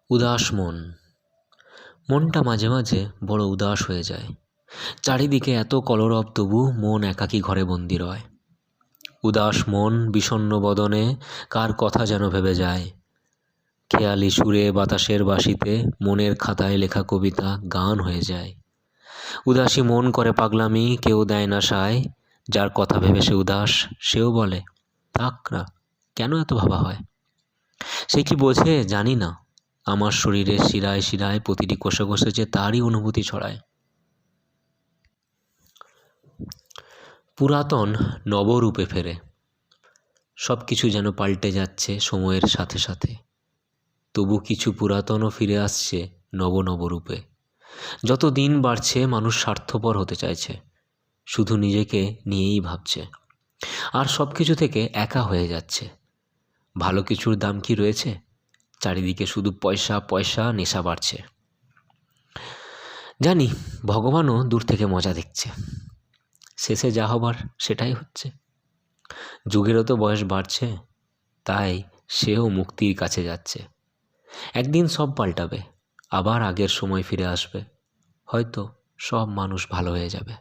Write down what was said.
উদাস মন। মনটা মাঝে মাঝে বড় উদাস হয়ে যায়। চারিদিকে এত কলরব, তবু মন একাকী ঘরে বন্দি রয়। উদাস মন বিষণ্ণ বদনে কার কথা যেন ভেবে যায়। খেয়ালি সুরে বাতাসের বাঁশিতে মনের খাতায় লেখা কবিতা গান হয়ে যায়। উদাসী মন করে পাগলামি, কেউ দেয় না সায়। যার কথা ভেবে সে উদাস, সেও বলে থাক না, কেন এত ভাবা হয়। সে কি বোঝে জানি না, আমার শরীরের শিরায় শিরায় প্রতিটি কোষে কোষে যে তারই অনুভূতি ছড়ায়। পুরাতন নবরূপে ফেরে। সব কিছু যেন পাল্টে যাচ্ছে সময়ের সাথে সাথে, তবু কিছু পুরাতনও ফিরে আসছে নব নবরূপে। যত দিন বাড়ছে মানুষ স্বার্থপর হতে চাইছে, শুধু নিজেকে নিয়েই ভাবছে, আর সব কিছু থেকে একা হয়ে যাচ্ছে। ভালো কিছুর দাম কি রয়েছে? চারিদিকে শুধু পয়সা পয়সা, নেশা বাড়ছে। জানি ভগবানও দূর থেকে মজা দেখছে, শেষে যা হবার সেটাই হচ্ছে। যুগেরও তো বয়স বাড়ছে, তাই সেও মুক্তির কাছে যাচ্ছে। একদিন সব পাল্টাবে, আবার আগের সময় ফিরে আসবে, হয়তো সব মানুষ ভালো হয়ে যাবে।